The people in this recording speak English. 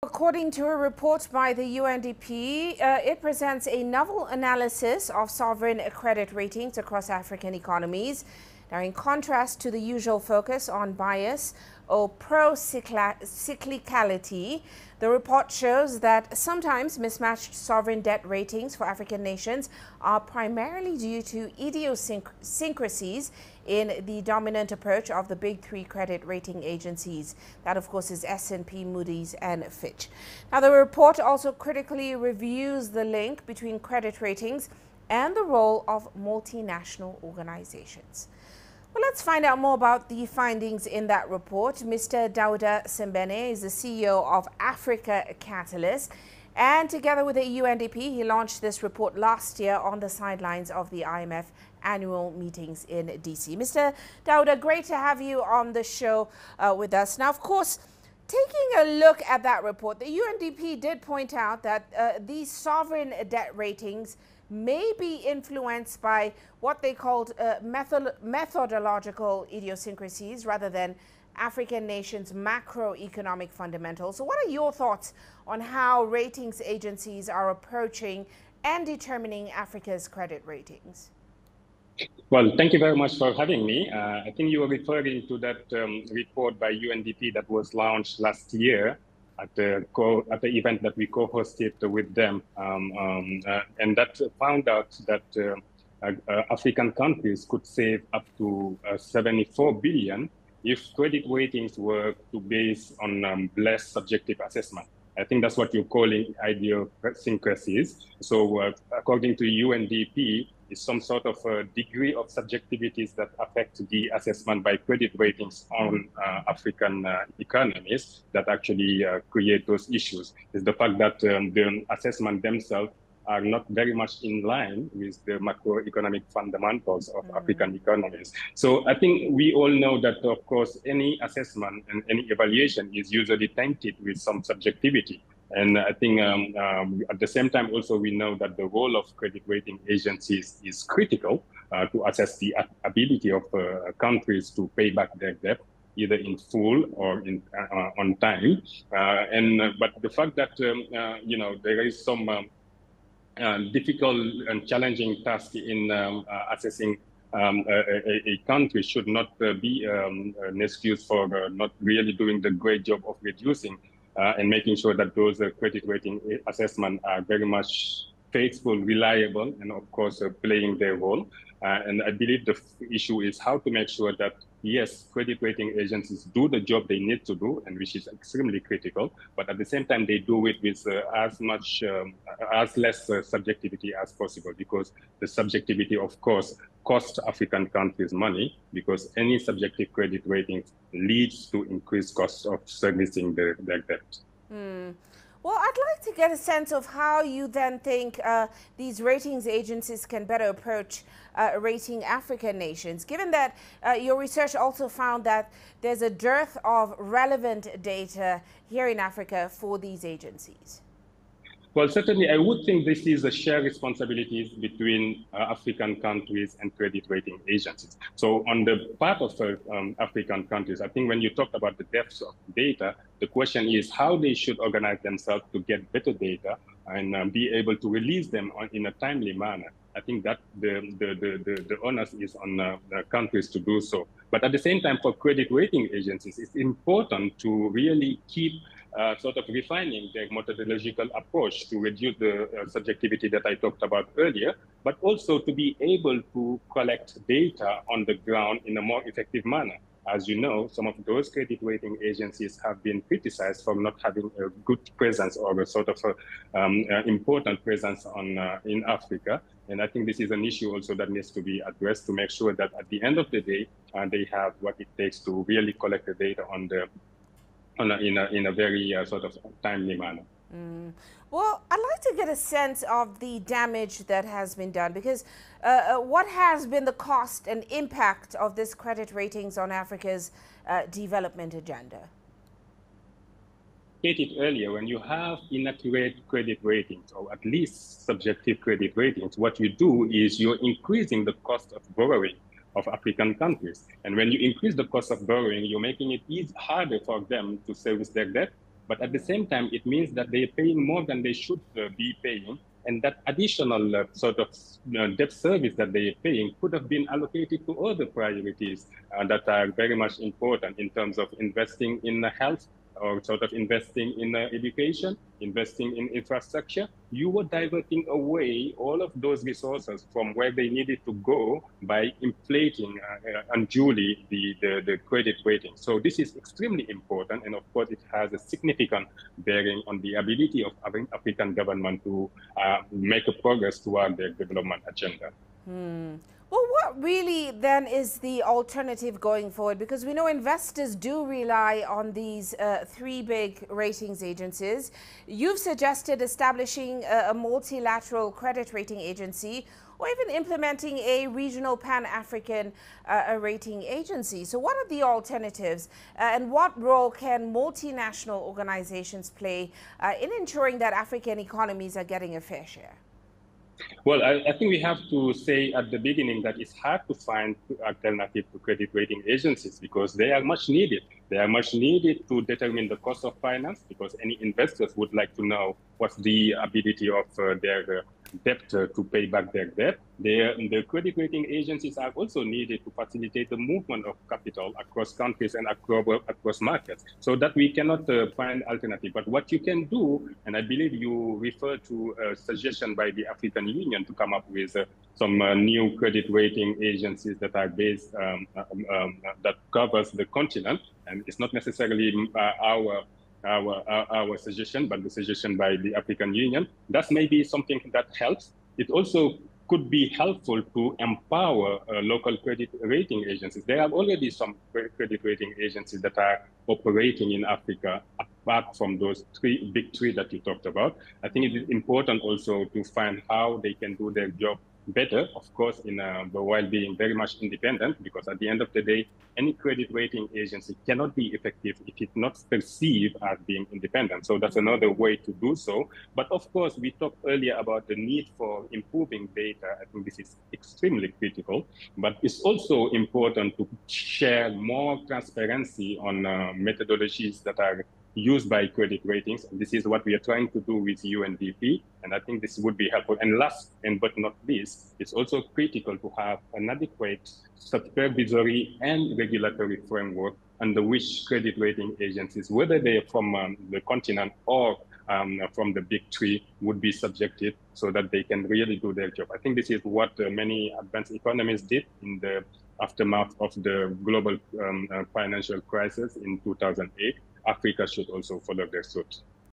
According to a report by the UNDP, it presents a novel analysis of sovereign credit ratings across African economies. Now, in contrast to the usual focus on bias or pro-cyclicality, the report shows that sometimes mismatched sovereign debt ratings for African nations are primarily due to idiosyncrasies in the dominant approach of the big three credit rating agencies. That, of course, is S&P, Moody's, and Fitch. Now, the report also critically reviews the link between credit ratings and the role of multinational organizations. Well, let's find out more about the findings in that report. Mr. Dauda Sembene is the CEO of Africa Catalyst, and together with the UNDP, he launched this report last year on the sidelines of the IMF annual meetings in DC. Mr. Dauda, great to have you on the show with us. Now, of course, taking a look at that report, the UNDP did point out that these sovereign debt ratings may be influenced by what they called methodological idiosyncrasies rather than African nations' macroeconomic fundamentals. So what are your thoughts on how ratings agencies are approaching and determining Africa's credit ratings? Well, thank you very much for having me. I think you were referring to that report by UNDP that was launched last year at the event that we co-hosted with them, and that found out that African countries could save up to 74 billion if credit ratings were to base on less subjective assessment. I think that's what you're calling idiosyncrasies. So according to UNDP, is some sort of a degree of subjectivities that affect the assessment by credit ratings on African economies that actually create those issues. Is the fact that the assessment themselves are not very much in line with the macroeconomic fundamentals of African economies. So I think we all know that, of course, any assessment and any evaluation is usually tainted with some subjectivity. And I think at the same time, also, we know that the role of credit rating agencies is critical to assess the ability of countries to pay back their debt, either in full or on time. But the fact that, there is some difficult and challenging task in assessing a country should not be an excuse for not really doing the great job of reducing and making sure that those credit rating assessments are very much faithful, reliable, and of course playing their role. And I believe the issue is how to make sure that, yes, credit rating agencies do the job they need to do, and which is extremely critical, but at the same time, they do it with as less subjectivity as possible, because the subjectivity, of course, costs African countries money, because any subjective credit rating leads to increased costs of servicing their debt. Well, I'd like to get a sense of how you then think these ratings agencies can better approach rating African nations, given that your research also found that there's a dearth of relevant data here in Africa for these agencies. Well, certainly, I would think this is a shared responsibility between African countries and credit rating agencies. So on the part of African countries, I think when you talk about the depths of data, the question is how they should organize themselves to get better data and be able to release them in a timely manner. I think that the onus is on the countries to do so. But at the same time, for credit rating agencies, it's important to really keep sort of refining their methodological approach to reduce the subjectivity that I talked about earlier, but also to be able to collect data on the ground in a more effective manner. As you know, some of those credit rating agencies have been criticized for not having a good presence or a sort of important presence in Africa. And I think this is an issue also that needs to be addressed to make sure that at the end of the day, they have what it takes to really collect the data in a very sort of timely manner. Well, I'd like to get a sense of the damage that has been done, because what has been the cost and impact of this credit ratings on Africa's development agenda? Stated earlier, when you have inaccurate credit ratings, or at least subjective credit ratings, what you do is you're increasing the cost of borrowing of African countries. And when you increase the cost of borrowing, you're making it harder for them to service their debt, But at the same time, it means that they're paying more than they should be paying. And that additional sort of debt service that they are paying could have been allocated to other priorities that are very much important in terms of investing in health, or sort of investing in education, investing in infrastructure. You were diverting away all of those resources from where they needed to go by inflating unduly the credit rating. So this is extremely important. And of course, it has a significant bearing on the ability of African government to make a progress toward their development agenda. Well, what really then is the alternative going forward? Because we know investors do rely on these three big ratings agencies. You've suggested establishing a multilateral credit rating agency, or even implementing a regional Pan-African rating agency. So what are the alternatives, and what role can multinational organizations play in ensuring that African economies are getting a fair share? Well, I think we have to say at the beginning that it's hard to find alternative to credit rating agencies because they are much needed. They are much needed to determine the cost of finance, because any investors would like to know what's the ability of their debt to pay back their debt. The credit rating agencies are also needed to facilitate the movement of capital across countries and across markets, so that we cannot find alternative. But what you can do, and I believe you refer to a suggestion by the African Union to come up with some new credit rating agencies that are based, that covers the continent, and it's not necessarily our suggestion, but the suggestion by the African Union. That may be something that helps. It also could be helpful to empower local credit rating agencies. There are already some credit rating agencies that are operating in Africa, apart from those big three that you talked about. I think it is important also to find how they can do their job better, of course, while being very much independent, because at the end of the day, any credit rating agency cannot be effective if it's not perceived as being independent. So that's another way to do so. But of course, we talked earlier about the need for improving data. I think this is extremely critical, but it's also important to share more transparency on methodologies that are used by credit ratings. And this is what we are trying to do with UNDP. And I think this would be helpful. And last but not least, it's also critical to have an adequate supervisory and regulatory framework under which credit rating agencies, whether they are from the continent or from the big three, would be subjected, so that they can really do their job. I think this is what many advanced economies did in the aftermath of the global financial crisis in 2008. Africa should also follow their suit.